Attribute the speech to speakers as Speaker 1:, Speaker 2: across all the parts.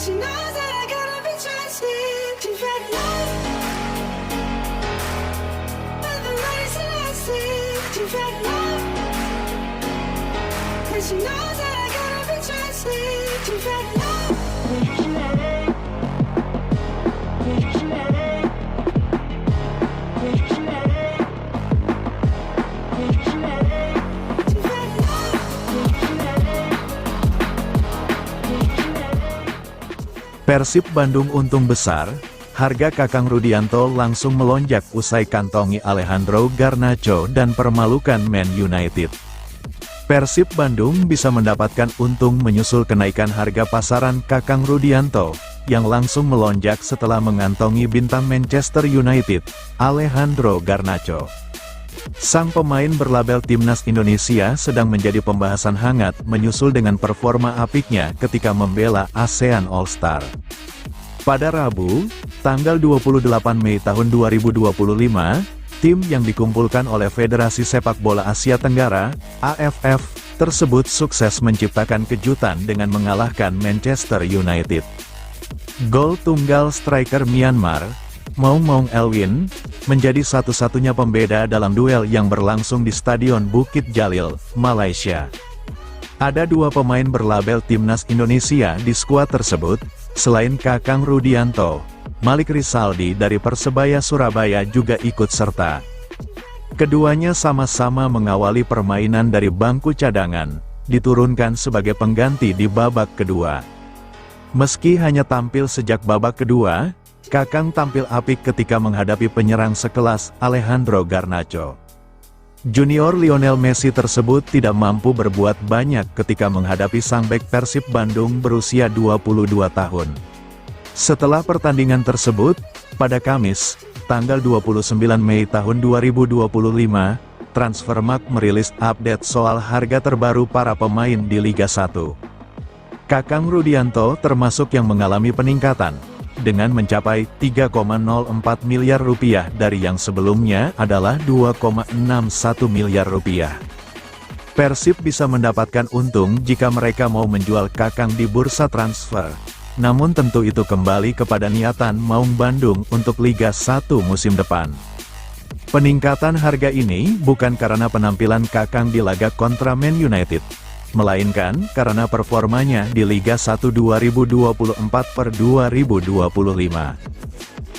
Speaker 1: she knows that I gotta be trusted. She's ready love, but the money's elastic. She's ready love, and she knows that I gotta be trusted. She's ready love.
Speaker 2: Persib Bandung untung besar, harga Kakang Rudianto langsung melonjak usai kantongi Alejandro Garnacho dan permalukan Man United. Persib Bandung bisa mendapatkan untung menyusul kenaikan harga pasaran Kakang Rudianto, yang langsung melonjak setelah mengantongi bintang Manchester United, Alejandro Garnacho. Sang pemain berlabel Timnas Indonesia sedang menjadi pembahasan hangat menyusul dengan performa apiknya ketika membela ASEAN All-Star. Pada Rabu, tanggal 28 Mei tahun 2025, tim yang dikumpulkan oleh Federasi Sepak Bola Asia Tenggara, AFF, tersebut sukses menciptakan kejutan dengan mengalahkan Manchester United. Gol tunggal striker Myanmar, Maung Elwin, menjadi satu-satunya pembeda dalam duel yang berlangsung di Stadion Bukit Jalil, Malaysia. Ada dua pemain berlabel Timnas Indonesia di skuad tersebut, selain Kakang Rudianto, Malik Rizaldi dari Persebaya Surabaya juga ikut serta. Keduanya sama-sama mengawali permainan dari bangku cadangan, diturunkan sebagai pengganti di babak kedua. Meski hanya tampil sejak babak kedua, Kakang tampil apik ketika menghadapi penyerang sekelas Alejandro Garnacho. Junior Lionel Messi tersebut tidak mampu berbuat banyak ketika menghadapi sang bek Persib Bandung berusia 22 tahun. Setelah pertandingan tersebut, pada Kamis, tanggal 29 Mei tahun 2025, Transfermarkt merilis update soal harga terbaru para pemain di Liga 1. Kakang Rudianto termasuk yang mengalami peningkatan, dengan mencapai 3,04 miliar rupiah dari yang sebelumnya adalah 2,61 miliar rupiah. Persib bisa mendapatkan untung jika mereka mau menjual Kakang di bursa transfer. Namun tentu itu kembali kepada niatan Maung Bandung untuk Liga 1 musim depan. Peningkatan harga ini bukan karena penampilan Kakang di laga kontra Man United, melainkan karena performanya di Liga 1 2024/2025.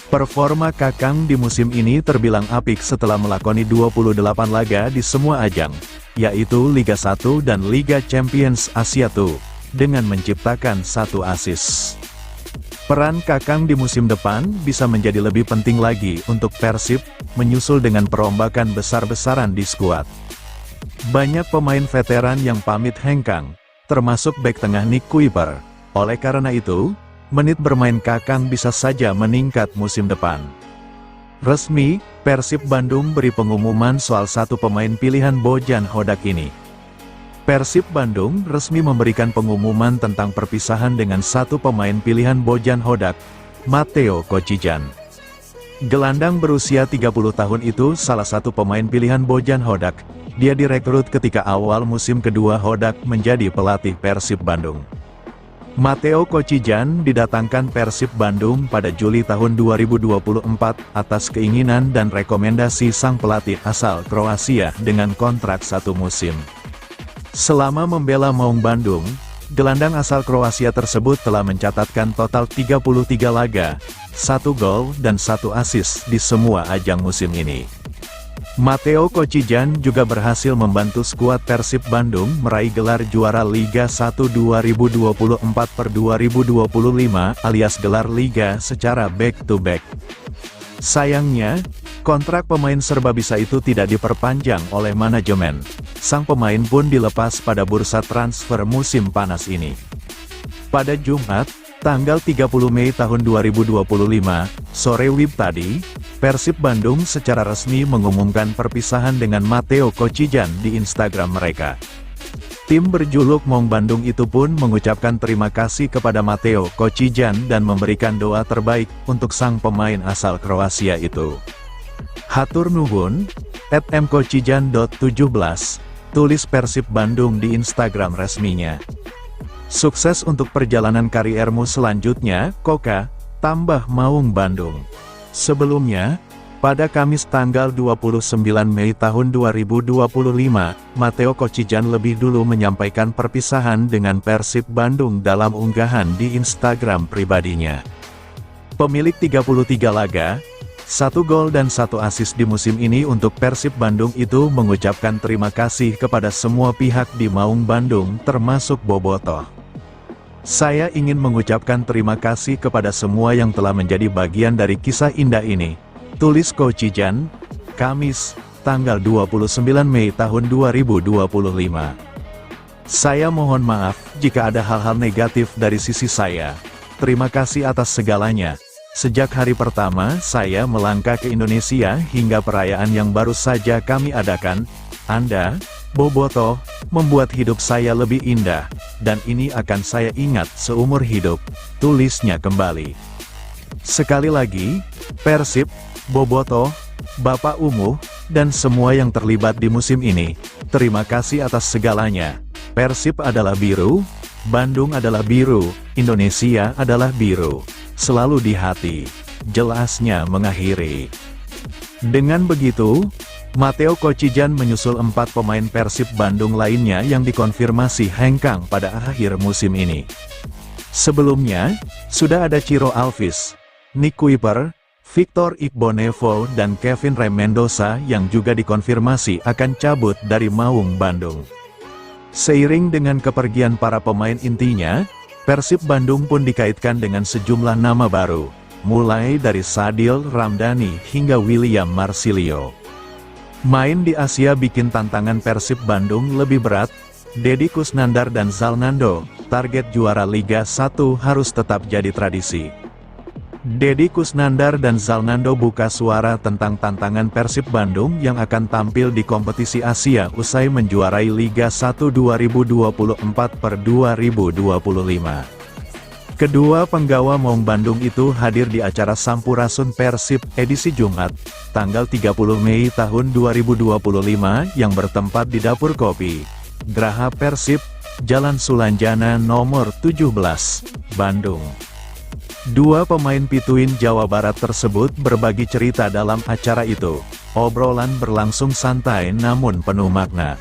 Speaker 2: Performa Kakang di musim ini terbilang apik setelah melakoni 28 laga di semua ajang, yaitu Liga 1 dan Liga Champions Asia 2, dengan menciptakan 1 assist. Peran Kakang di musim depan bisa menjadi lebih penting lagi untuk Persib, menyusul dengan perombakan besar-besaran di skuad. Banyak pemain veteran yang pamit hengkang, termasuk bek tengah Nick Kuiper. Oleh karena itu, menit bermain Kakang bisa saja meningkat musim depan. Resmi, Persib Bandung beri pengumuman soal satu pemain pilihan Bojan Hodak ini. Persib Bandung resmi memberikan pengumuman tentang perpisahan dengan satu pemain pilihan Bojan Hodak, Matteo Kocijan. Gelandang berusia 30 tahun itu salah satu pemain pilihan Bojan Hodak. Dia direkrut ketika awal musim kedua Hodak menjadi pelatih Persib Bandung. Matteo Kocijan didatangkan Persib Bandung pada Juli tahun 2024 atas keinginan dan rekomendasi sang pelatih asal Kroasia dengan kontrak 1 musim. Selama membela Maung Bandung, gelandang asal Kroasia tersebut telah mencatatkan total 33 laga, 1 gol dan 1 assist di semua ajang musim ini. Matteo Kocijan juga berhasil membantu skuad Persib Bandung meraih gelar juara Liga 1 2024/2025 alias gelar Liga secara back-to-back. Sayangnya, kontrak pemain serba bisa itu tidak diperpanjang oleh manajemen. Sang pemain pun dilepas pada bursa transfer musim panas ini. Pada Jumat, tanggal 30 Mei tahun 2025, sore WIB tadi, Persib Bandung secara resmi mengumumkan perpisahan dengan Matteo Kocijan di Instagram mereka. Tim berjuluk Maung Bandung itu pun mengucapkan terima kasih kepada Matteo Kocijan dan memberikan doa terbaik untuk sang pemain asal Kroasia itu. Hatur nuhun, @mkocijan.17, tulis Persib Bandung di Instagram resminya. Sukses untuk perjalanan kariermu selanjutnya, Koka, tambah Maung Bandung. Sebelumnya, pada Kamis tanggal 29 Mei tahun 2025, Matteo Kocijan lebih dulu menyampaikan perpisahan dengan Persib Bandung dalam unggahan di Instagram pribadinya. Pemilik 33 laga, 1 gol dan 1 assist di musim ini untuk Persib Bandung itu mengucapkan terima kasih kepada semua pihak di Maung Bandung termasuk Bobotoh. Saya ingin mengucapkan terima kasih kepada semua yang telah menjadi bagian dari kisah indah ini, tulis Kocijan, Kamis, tanggal 29 Mei tahun 2025. Saya mohon maaf jika ada hal-hal negatif dari sisi saya. Terima kasih atas segalanya. Sejak hari pertama saya melangkah ke Indonesia hingga perayaan yang baru saja kami adakan, Anda, Bobotoh, membuat hidup saya lebih indah, dan ini akan saya ingat seumur hidup, tulisnya kembali. Sekali lagi, Persib, Bobotoh, Bapak Umuh, dan semua yang terlibat di musim ini, terima kasih atas segalanya. Persib adalah biru, Bandung adalah biru, Indonesia adalah biru. Selalu di hati, jelasnya mengakhiri. Dengan begitu, Matteo Kocijan menyusul 4 pemain Persib Bandung lainnya yang dikonfirmasi hengkang pada akhir musim ini. Sebelumnya, sudah ada Ciro Alves, Nick Kuiper, Victor Igbonevo dan Kevin Rem Mendoza yang juga dikonfirmasi akan cabut dari Maung Bandung. Seiring dengan kepergian para pemain intinya, Persib Bandung pun dikaitkan dengan sejumlah nama baru, mulai dari Sadil Ramdhani hingga William Marsilio. Main di Asia bikin tantangan Persib Bandung lebih berat. Deddy Kusnandar dan Zalnando, target juara Liga 1 harus tetap jadi tradisi. Deddy Kusnandar dan Zalnando buka suara tentang tantangan Persib Bandung yang akan tampil di kompetisi Asia usai menjuarai Liga 1 2024/2025. Kedua penggawa Maung Bandung itu hadir di acara Sampurasun Persib edisi Jumat, tanggal 30 Mei tahun 2025 yang bertempat di Dapur Kopi, Graha Persib, Jalan Sulanjana nomor 17, Bandung. Dua pemain Pituin Jawa Barat tersebut berbagi cerita dalam acara itu. Obrolan berlangsung santai namun penuh makna.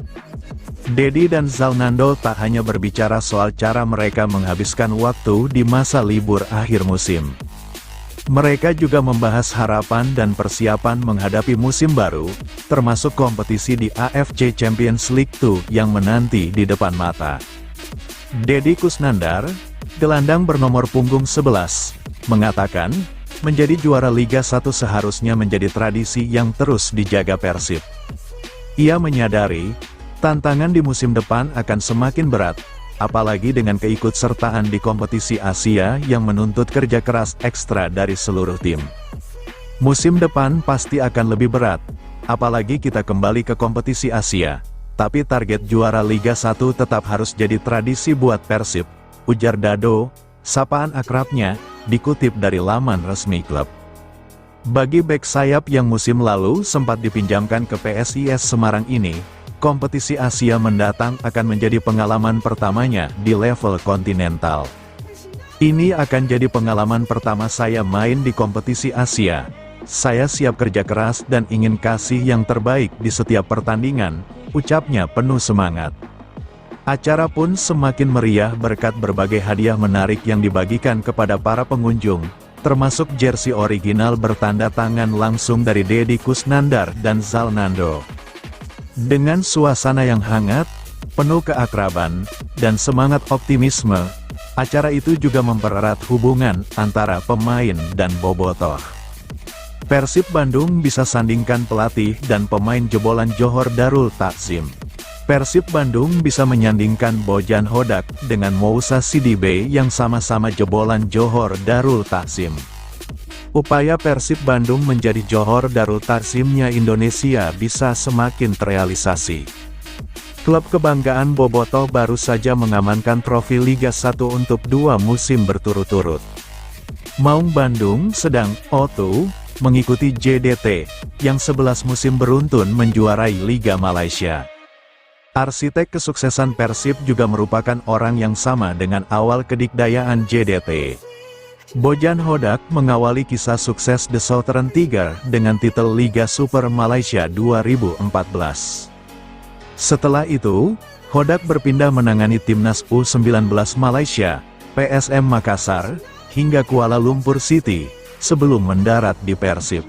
Speaker 2: Deddy dan Zalnando tak hanya berbicara soal cara mereka menghabiskan waktu di masa libur akhir musim. Mereka juga membahas harapan dan persiapan menghadapi musim baru, termasuk kompetisi di AFC Champions League 2 yang menanti di depan mata. Deddy Kusnandar, gelandang bernomor punggung 11, mengatakan, menjadi juara Liga 1 seharusnya menjadi tradisi yang terus dijaga Persib. Ia menyadari, tantangan di musim depan akan semakin berat, apalagi dengan keikutsertaan di kompetisi Asia yang menuntut kerja keras ekstra dari seluruh tim. Musim depan pasti akan lebih berat, apalagi kita kembali ke kompetisi Asia, tapi target juara Liga 1 tetap harus jadi tradisi buat Persib, ujar Dado, sapaan akrabnya, dikutip dari laman resmi klub. Bagi bek sayap yang musim lalu sempat dipinjamkan ke PSIS Semarang ini, kompetisi Asia mendatang akan menjadi pengalaman pertamanya di level kontinental. Ini akan jadi pengalaman pertama saya main di kompetisi Asia. Saya siap kerja keras dan ingin kasih yang terbaik di setiap pertandingan, ucapnya penuh semangat. Acara pun semakin meriah berkat berbagai hadiah menarik yang dibagikan kepada para pengunjung, termasuk jersey original bertanda tangan langsung dari Deddy Kusnandar dan Zalnando. Dengan suasana yang hangat, penuh keakraban, dan semangat optimisme, acara itu juga mempererat hubungan antara pemain dan Bobotoh. Persib Bandung bisa sandingkan pelatih dan pemain jebolan Johor Darul Takzim. Persib Bandung bisa menyandingkan Bojan Hodak dengan Moussa Sidibe yang sama-sama jebolan Johor Darul Takzim. Upaya Persib Bandung menjadi Johor Darul Takzimnya Indonesia bisa semakin terrealisasi. Klub kebanggaan Bobotoh baru saja mengamankan trofi Liga 1 untuk 2 musim berturut-turut. Maung Bandung sedang O2 mengikuti JDT, yang 11 musim beruntun menjuarai Liga Malaysia. Arsitek kesuksesan Persib juga merupakan orang yang sama dengan awal kedikdayaan JDT. Bojan Hodak mengawali kisah sukses The Southern Tiger dengan titel Liga Super Malaysia 2014. Setelah itu, Hodak berpindah menangani timnas U19 Malaysia, PSM Makassar, hingga Kuala Lumpur City, sebelum mendarat di Persib.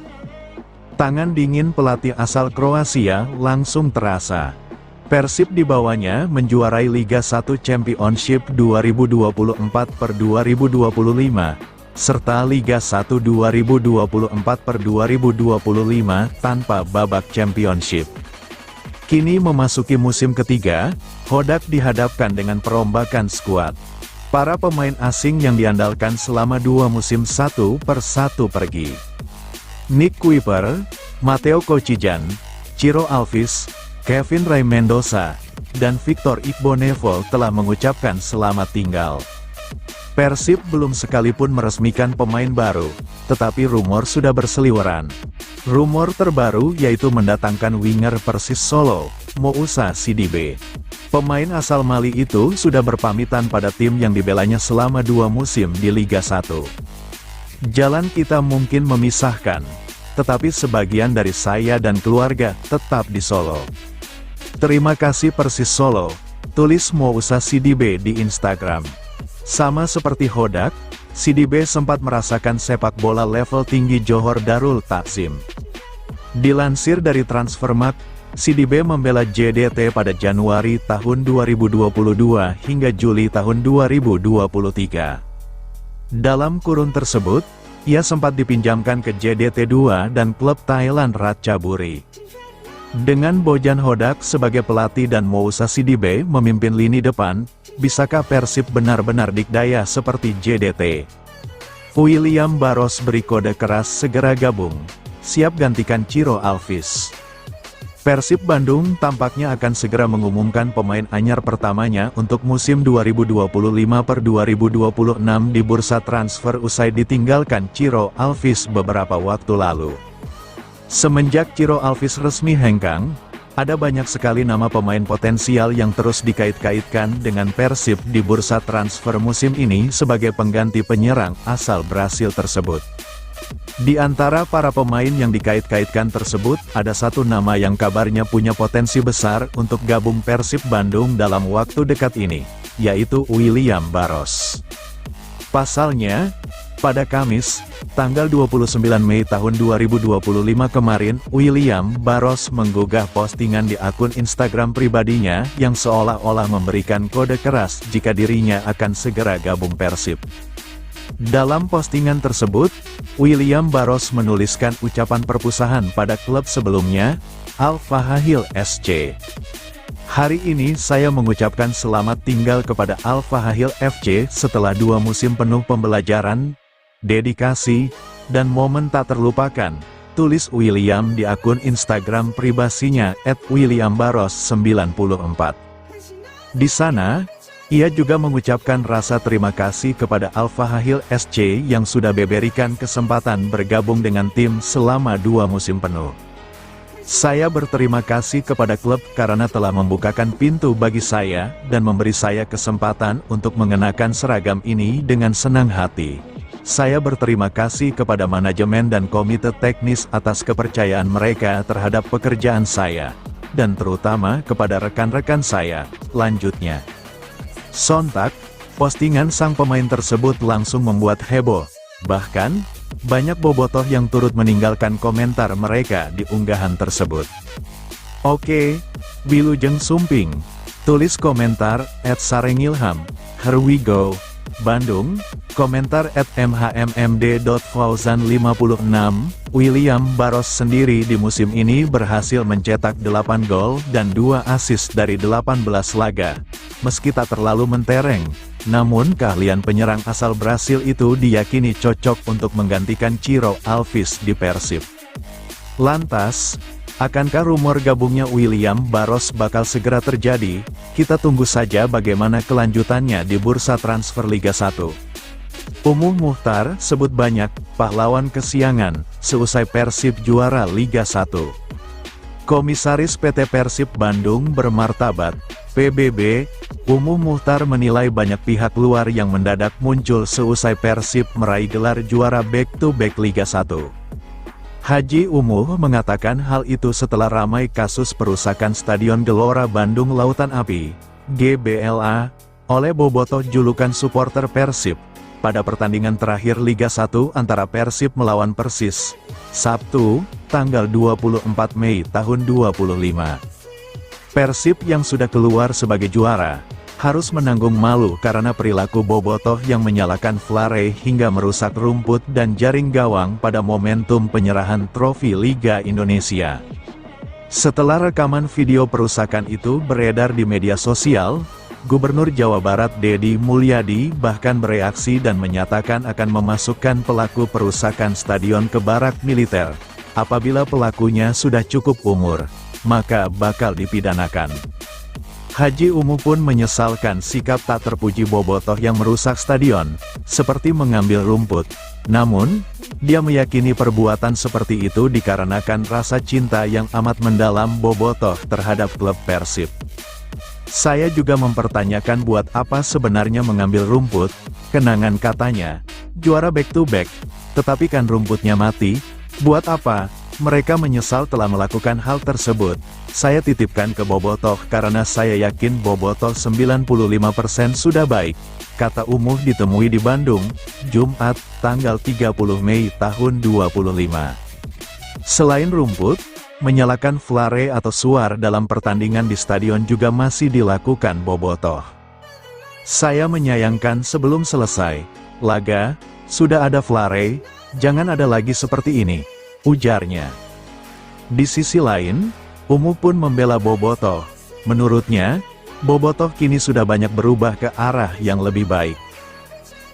Speaker 2: Tangan dingin pelatih asal Kroasia langsung terasa. Persib di bawahnya menjuarai Liga 1 Championship 2024/2025, serta Liga 1 2024/2025 tanpa babak championship. Kini memasuki musim ketiga, Hodak dihadapkan dengan perombakan skuad. Para pemain asing yang diandalkan selama 2 musim satu persatu pergi. Nick Kuiper, Matteo Kocijan, Ciro Alves, Kevin Ray Mendoza, dan Victor Igbonevo telah mengucapkan selamat tinggal. Persib belum sekalipun meresmikan pemain baru, tetapi rumor sudah berseliweran. Rumor terbaru yaitu mendatangkan winger Persis Solo, Moussa Sidibe. Pemain asal Mali itu sudah berpamitan pada tim yang dibelanya selama 2 musim di Liga 1. Jalan kita mungkin memisahkan, tetapi sebagian dari saya dan keluarga tetap di Solo. Terima kasih Persis Solo, tulis Moussa Sidibe di Instagram. Sama seperti Hodak, Sidibe sempat merasakan sepak bola level tinggi Johor Darul Takzim. Dilansir dari Transfermarkt, Sidibe membela JDT pada Januari tahun 2022 hingga Juli tahun 2023. Dalam kurun tersebut, ia sempat dipinjamkan ke JDT 2 dan klub Thailand Ratchaburi. Dengan Bojan Hodak sebagai pelatih dan Moussa Sidibe memimpin lini depan, bisakah Persib benar-benar dikdaya seperti JDT? William Barros beri kode keras segera gabung, siap gantikan Ciro Alves. Persib Bandung tampaknya akan segera mengumumkan pemain anyar pertamanya untuk musim 2025/2026 di bursa transfer usai ditinggalkan Ciro Alves beberapa waktu lalu. Semenjak Ciro Alves resmi hengkang, ada banyak sekali nama pemain potensial yang terus dikait-kaitkan dengan Persib di bursa transfer musim ini sebagai pengganti penyerang asal Brasil tersebut. Di antara para pemain yang dikait-kaitkan tersebut, ada satu nama yang kabarnya punya potensi besar untuk gabung Persib Bandung dalam waktu dekat ini, yaitu William Barros. Pasalnya, pada Kamis, tanggal 29 Mei tahun 2025 kemarin, William Barros menggugah postingan di akun Instagram pribadinya yang seolah-olah memberikan kode keras jika dirinya akan segera gabung Persib. Dalam postingan tersebut, William Barros menuliskan ucapan perpisahan pada klub sebelumnya, Al Fahahil SC. Hari ini saya mengucapkan selamat tinggal kepada Al Fahahil FC setelah 2 musim penuh pembelajaran, dedikasi, dan momen tak terlupakan, tulis William di akun Instagram pribadinya @williambarros94. Di sana, ia juga mengucapkan rasa terima kasih kepada Al Fahahil SC yang sudah diberikan kesempatan bergabung dengan tim selama 2 musim penuh. Saya berterima kasih kepada klub karena telah membukakan pintu bagi saya dan memberi saya kesempatan untuk mengenakan seragam ini dengan senang hati. Saya berterima kasih kepada manajemen dan komite teknis atas kepercayaan mereka terhadap pekerjaan saya, dan terutama kepada rekan-rekan saya, lanjutnya. Sontak, postingan sang pemain tersebut langsung membuat heboh, bahkan, banyak bobotoh yang turut meninggalkan komentar mereka di unggahan tersebut. Oke, Wilujeng Sumping, tulis komentar @sarengilham, here we go, Bandung, komentar @mhmmd.fauzan56, William Barros sendiri di musim ini berhasil mencetak 8 gol dan 2 assist dari 18 laga. Meski tak terlalu mentereng, namun keahlian penyerang asal Brasil itu diyakini cocok untuk menggantikan Ciro Alves di Persib. Lantas, akankah rumor gabungnya William Barros bakal segera terjadi? Kita tunggu saja bagaimana kelanjutannya di bursa transfer Liga 1. Umuh Muhtar sebut banyak pahlawan kesiangan seusai Persib juara Liga 1. Komisaris PT Persib Bandung Bermartabat, PBB, Umuh Muhtar menilai banyak pihak luar yang mendadak muncul seusai Persib meraih gelar juara back-to-back Liga 1. Haji Umuh mengatakan hal itu setelah ramai kasus perusakan Stadion Gelora Bandung Lautan Api, GBLA, oleh bobotoh julukan supporter Persib, pada pertandingan terakhir Liga 1 antara Persib melawan Persis, Sabtu, tanggal 24 Mei tahun 2025. Persib yang sudah keluar sebagai juara, harus menanggung malu karena perilaku bobotoh yang menyalakan flare hingga merusak rumput dan jaring gawang pada momentum penyerahan trofi Liga Indonesia. Setelah rekaman video perusakan itu beredar di media sosial, Gubernur Jawa Barat Deddy Mulyadi bahkan bereaksi dan menyatakan akan memasukkan pelaku perusakan stadion ke barak militer. Apabila pelakunya sudah cukup umur, maka bakal dipidanakan. Haji Umuh pun menyesalkan sikap tak terpuji bobotoh yang merusak stadion, seperti mengambil rumput. Namun, dia meyakini perbuatan seperti itu dikarenakan rasa cinta yang amat mendalam bobotoh terhadap klub Persib. Saya juga mempertanyakan buat apa sebenarnya mengambil rumput, kenangan katanya, juara back-to-back, tetapi kan rumputnya mati, buat apa? Mereka menyesal telah melakukan hal tersebut. Saya titipkan ke bobotoh karena saya yakin bobotoh 95% sudah baik, kata Umuh ditemui di Bandung, Jumat, tanggal 30 Mei tahun 2025. Selain rumput, menyalakan flare atau suar dalam pertandingan di stadion juga masih dilakukan bobotoh. Saya menyayangkan sebelum selesai laga, sudah ada flare, jangan ada lagi seperti ini, ujarnya. Di sisi lain, Umuh pun membela bobotoh. Menurutnya, bobotoh kini sudah banyak berubah ke arah yang lebih baik.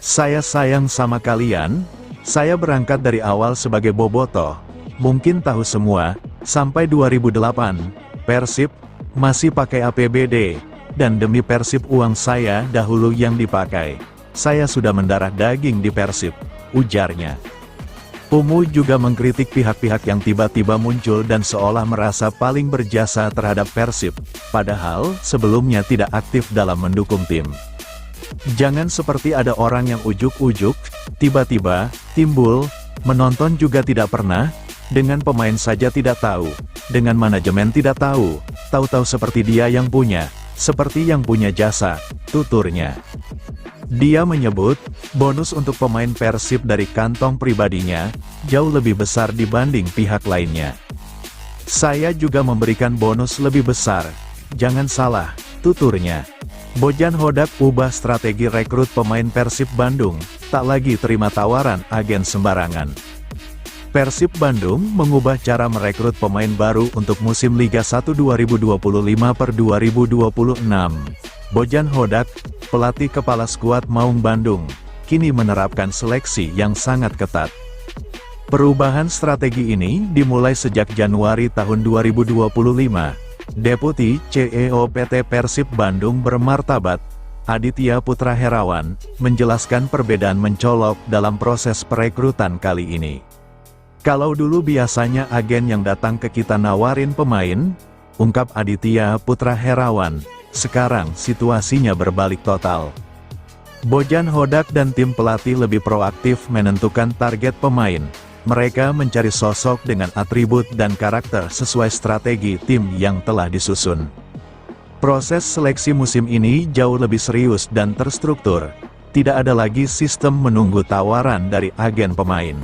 Speaker 2: Saya sayang sama kalian, saya berangkat dari awal sebagai bobotoh, mungkin tahu semua, sampai 2008, Persib masih pakai APBD, dan demi Persib uang saya dahulu yang dipakai. Saya sudah mendarah daging di Persib, ujarnya. Umuh juga mengkritik pihak-pihak yang tiba-tiba muncul dan seolah merasa paling berjasa terhadap Persib, padahal sebelumnya tidak aktif dalam mendukung tim. Jangan seperti ada orang yang ujuk-ujuk, tiba-tiba timbul, menonton juga tidak pernah, dengan pemain saja tidak tahu, dengan manajemen tidak tahu, tahu-tahu seperti dia yang punya, seperti yang punya jasa, tuturnya. Dia menyebut, bonus untuk pemain Persib dari kantong pribadinya, jauh lebih besar dibanding pihak lainnya. Saya juga memberikan bonus lebih besar, jangan salah, tuturnya. Bojan Hodak ubah strategi rekrut pemain Persib Bandung, tak lagi terima tawaran agen sembarangan. Persib Bandung mengubah cara merekrut pemain baru untuk musim Liga 1 2025/2026. Bojan Hodak, pelatih kepala skuad Maung Bandung, kini menerapkan seleksi yang sangat ketat. Perubahan strategi ini dimulai sejak Januari tahun 2025. Deputi CEO PT Persib Bandung Bermartabat, Aditya Putra Herawan, menjelaskan perbedaan mencolok dalam proses perekrutan kali ini. Kalau dulu biasanya agen yang datang ke kita nawarin pemain, ungkap Aditya Putra Herawan, sekarang situasinya berbalik total. Bojan Hodak dan tim pelatih lebih proaktif menentukan target pemain. Mereka mencari sosok dengan atribut dan karakter sesuai strategi tim yang telah disusun. Proses seleksi musim ini jauh lebih serius dan terstruktur. Tidak ada lagi sistem menunggu tawaran dari agen pemain.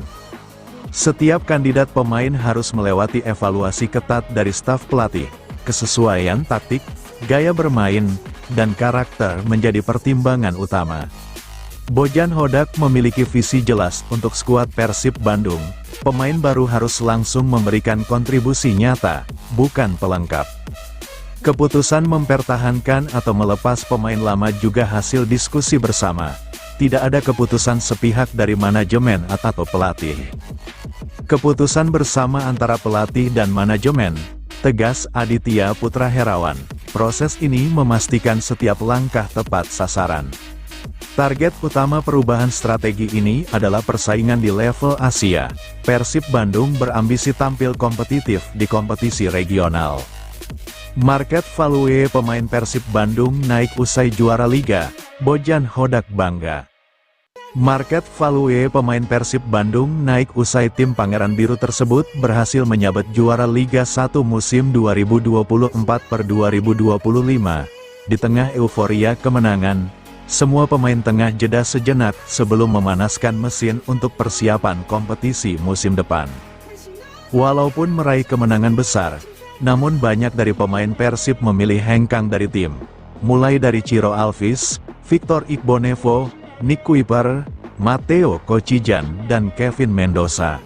Speaker 2: Setiap kandidat pemain harus melewati evaluasi ketat dari staf pelatih. Kesesuaian taktik, gaya bermain, dan karakter menjadi pertimbangan utama. Bojan Hodak memiliki visi jelas untuk skuad Persib Bandung. Pemain baru harus langsung memberikan kontribusi nyata, bukan pelengkap. Keputusan mempertahankan atau melepas pemain lama juga hasil diskusi bersama. Tidak ada keputusan sepihak dari manajemen atau pelatih. Keputusan bersama antara pelatih dan manajemen, tegas Aditya Putra Herawan. Proses ini memastikan setiap langkah tepat sasaran. Target utama perubahan strategi ini adalah persaingan di level Asia. Persib Bandung berambisi tampil kompetitif di kompetisi regional. Market value pemain Persib Bandung naik usai juara Liga, Bojan Hodak bangga. Market value pemain Persib Bandung naik usai tim Pangeran Biru tersebut berhasil menyabet juara Liga 1 musim 2024/2025. Di tengah euforia kemenangan, semua pemain tengah jeda sejenak sebelum memanaskan mesin untuk persiapan kompetisi musim depan. Walaupun meraih kemenangan besar, namun banyak dari pemain Persib memilih hengkang dari tim. Mulai dari Ciro Alves, Victor Igbonevo, Nick Kuiper, Matteo Kocijan, dan Kevin Mendoza.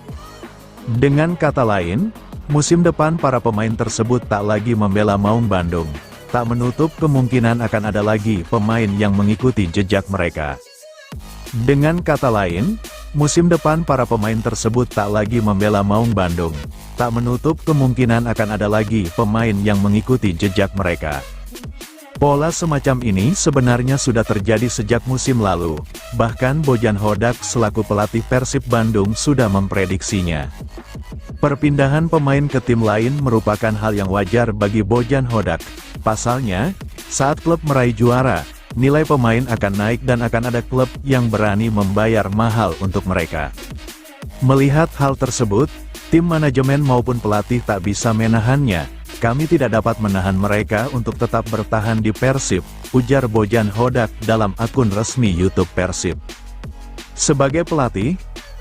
Speaker 2: Dengan kata lain, musim depan para pemain tersebut tak lagi membela Maung Bandung. Tak menutup kemungkinan akan ada lagi pemain yang mengikuti jejak mereka. Dengan kata lain, musim depan para pemain tersebut tak lagi membela Maung Bandung. Tak menutup kemungkinan akan ada lagi pemain yang mengikuti jejak mereka. Pola semacam ini sebenarnya sudah terjadi sejak musim lalu. Bahkan Bojan Hodak selaku pelatih Persib Bandung sudah memprediksinya. Perpindahan pemain ke tim lain merupakan hal yang wajar bagi Bojan Hodak. Pasalnya, saat klub meraih juara, nilai pemain akan naik dan akan ada klub yang berani membayar mahal untuk mereka. Melihat hal tersebut, tim manajemen maupun pelatih tak bisa menahannya. Kami tidak dapat menahan mereka untuk tetap bertahan di Persib, ujar Bojan Hodak dalam akun resmi YouTube Persib. Sebagai pelatih,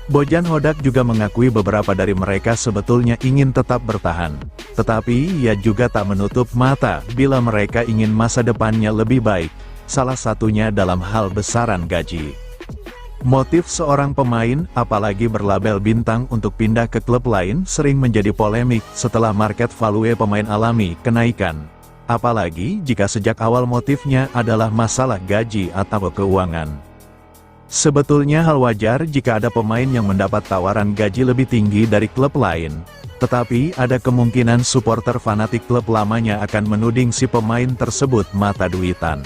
Speaker 2: Bojan Hodak juga mengakui beberapa dari mereka sebetulnya ingin tetap bertahan. Tetapi ia juga tak menutup mata bila mereka ingin masa depannya lebih baik, salah satunya dalam hal besaran gaji. Motif seorang pemain, apalagi berlabel bintang untuk pindah ke klub lain sering menjadi polemik setelah market value pemain alami kenaikan. Apalagi jika sejak awal motifnya adalah masalah gaji atau keuangan. Sebetulnya hal wajar jika ada pemain yang mendapat tawaran gaji lebih tinggi dari klub lain. Tetapi ada kemungkinan supporter fanatik klub lamanya akan menuding si pemain tersebut mata duitan.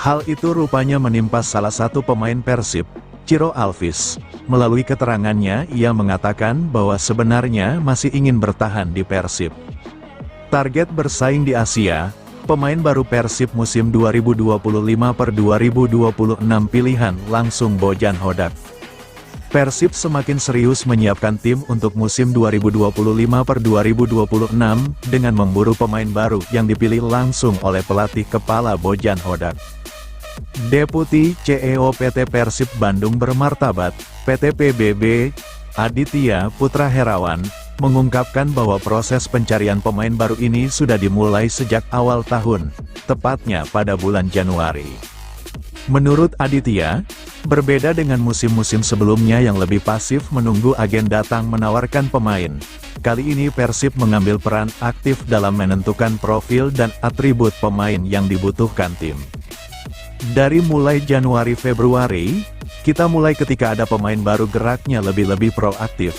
Speaker 2: Hal itu rupanya menimpa salah satu pemain Persib, Ciro Alves. Melalui keterangannya ia mengatakan bahwa sebenarnya masih ingin bertahan di Persib. Target bersaing di Asia. Pemain baru Persib musim 2025/2026 pilihan langsung Bojan Hodak. Persib semakin serius menyiapkan tim untuk musim 2025/2026 dengan memburu pemain baru yang dipilih langsung oleh pelatih kepala Bojan Hodak. Deputi CEO PT Persib Bandung Bermartabat, PT PBB, Aditya Putra Herawan, mengungkapkan bahwa proses pencarian pemain baru ini sudah dimulai sejak awal tahun, tepatnya pada bulan Januari. Menurut Aditya, berbeda dengan musim-musim sebelumnya yang lebih pasif menunggu agen datang menawarkan pemain, kali ini Persib mengambil peran aktif dalam menentukan profil dan atribut pemain yang dibutuhkan tim. Dari mulai Januari-Februari, kita mulai ketika ada pemain baru geraknya lebih proaktif.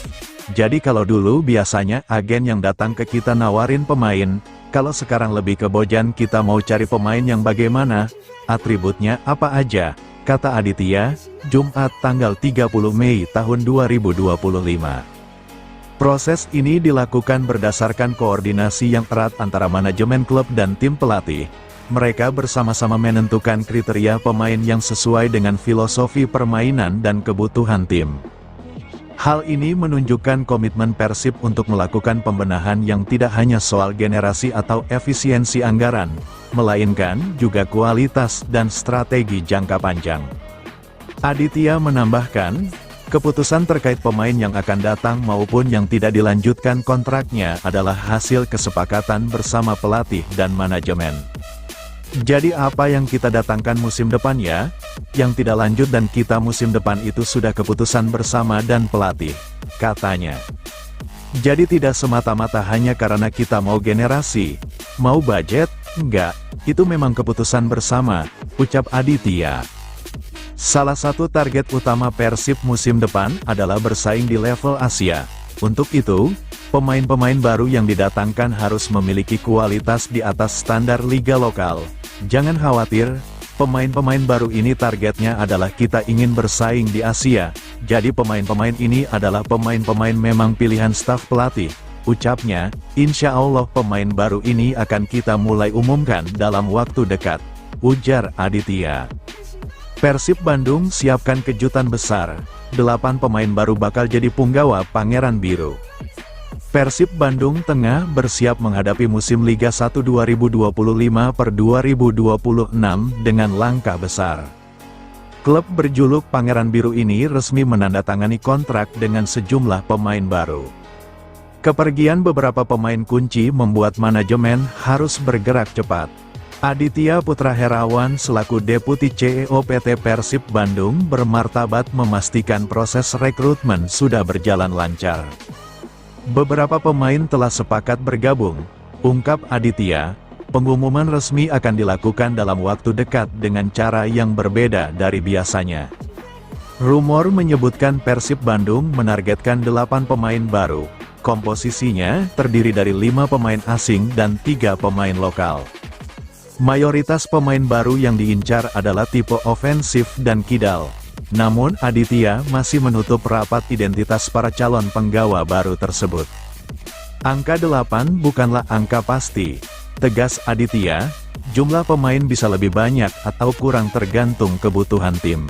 Speaker 2: Jadi kalau dulu biasanya agen yang datang ke kita nawarin pemain, kalau sekarang lebih ke Bojan kita mau cari pemain yang bagaimana, atributnya apa aja, kata Aditya, Jumat tanggal 30 Mei tahun 2025. Proses ini dilakukan berdasarkan koordinasi yang erat antara manajemen klub dan tim pelatih. Mereka bersama-sama menentukan kriteria pemain yang sesuai dengan filosofi permainan dan kebutuhan tim. Hal ini menunjukkan komitmen Persib untuk melakukan pembenahan yang tidak hanya soal generasi atau efisiensi anggaran, melainkan juga kualitas dan strategi jangka panjang. Aditya menambahkan, keputusan terkait pemain yang akan datang maupun yang tidak dilanjutkan kontraknya adalah hasil kesepakatan bersama pelatih dan manajemen. Jadi apa yang kita datangkan musim depan ya? Yang tidak lanjut dan kita musim depan itu sudah keputusan bersama dan pelatih, katanya. Jadi tidak semata-mata hanya karena kita mau generasi, mau budget, enggak, itu memang keputusan bersama, ucap Aditya. Salah satu target utama Persib musim depan adalah bersaing di level Asia. Untuk itu, pemain-pemain baru yang didatangkan harus memiliki kualitas di atas standar liga lokal. Jangan khawatir, Pemain-pemain baru ini targetnya adalah kita ingin bersaing di Asia, jadi pemain-pemain ini adalah pemain-pemain memang pilihan staf pelatih, ucapnya. Insya Allah pemain baru ini akan kita mulai umumkan dalam waktu dekat, ujar Aditya. Persib Bandung siapkan kejutan besar, 8 pemain baru bakal jadi punggawa Pangeran Biru. Persib Bandung Tengah bersiap menghadapi musim Liga 1 2025/2026 dengan langkah besar. Klub berjuluk Pangeran Biru ini resmi menandatangani kontrak dengan sejumlah pemain baru. Kepergian beberapa pemain kunci membuat manajemen harus bergerak cepat. Aditya Putra Herawan selaku Deputi CEO PT Persib Bandung bermartabat memastikan proses rekrutmen sudah berjalan lancar. Beberapa pemain telah sepakat bergabung, ungkap Aditya. Pengumuman resmi akan dilakukan dalam waktu dekat dengan cara yang berbeda dari biasanya. Rumor menyebutkan Persib Bandung menargetkan 8 pemain baru. Komposisinya terdiri dari 5 pemain asing dan 3 pemain lokal. Mayoritas pemain baru yang diincar adalah tipe ofensif dan kidal. Namun Aditya masih menutup rapat identitas para calon penggawa baru tersebut. Angka 8 bukanlah angka pasti, tegas Aditya. Jumlah pemain bisa lebih banyak atau kurang tergantung kebutuhan tim.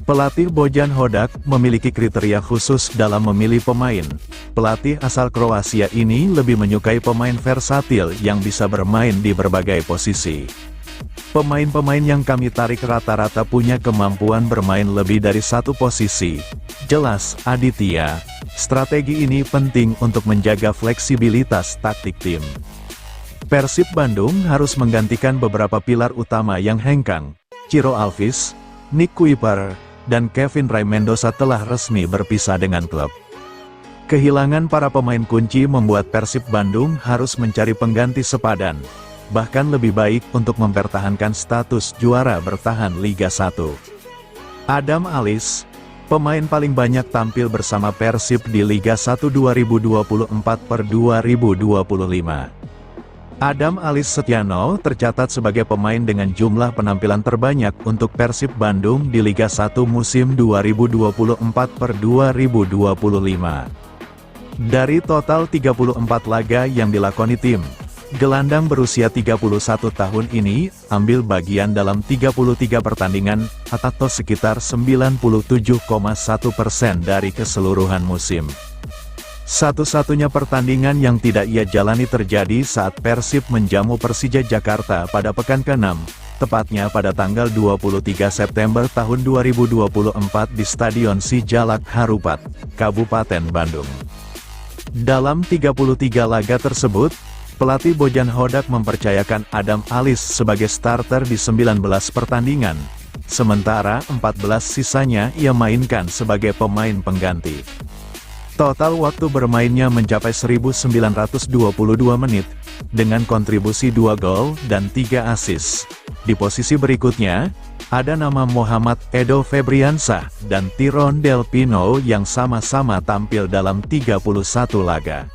Speaker 2: Pelatih Bojan Hodak memiliki kriteria khusus dalam memilih pemain. Pelatih asal Kroasia ini lebih menyukai pemain versatil yang bisa bermain di berbagai posisi. Pemain-pemain yang kami tarik rata-rata punya kemampuan bermain lebih dari satu posisi, jelas Aditya. Strategi ini penting untuk menjaga fleksibilitas taktik tim. Persib Bandung harus menggantikan beberapa pilar utama yang hengkang. Ciro Alvis, Nick Kuiper, dan Kevin Ray Mendoza telah resmi berpisah dengan klub. Kehilangan para pemain kunci membuat Persib Bandung harus mencari pengganti sepadan. Bahkan lebih baik untuk mempertahankan status juara bertahan Liga 1. Adam Alis, pemain paling banyak tampil bersama Persib di Liga 1 2024/2025. Adam Alis Setiano tercatat sebagai pemain dengan jumlah penampilan terbanyak untuk Persib Bandung di Liga 1 musim 2024/2025. Dari total 34 laga yang dilakoni tim, gelandang berusia 31 tahun ini ambil bagian dalam 33 pertandingan, atau sekitar 97,1% dari keseluruhan musim. Satu-satunya pertandingan yang tidak ia jalani terjadi saat Persib menjamu Persija Jakarta pada pekan ke-6, tepatnya pada tanggal 23 September tahun 2024 di Stadion Sijalak Harupat, Kabupaten Bandung. Dalam 33 laga tersebut, pelatih Bojan Hodak mempercayakan Adam Alis sebagai starter di 19 pertandingan, sementara 14 sisanya ia mainkan sebagai pemain pengganti. Total waktu bermainnya mencapai 1922 menit, dengan kontribusi 2 gol dan 3 assist. Di posisi berikutnya, ada nama Muhammad Edo Febriansah dan Tyrone Del Pino yang sama-sama tampil dalam 31 laga.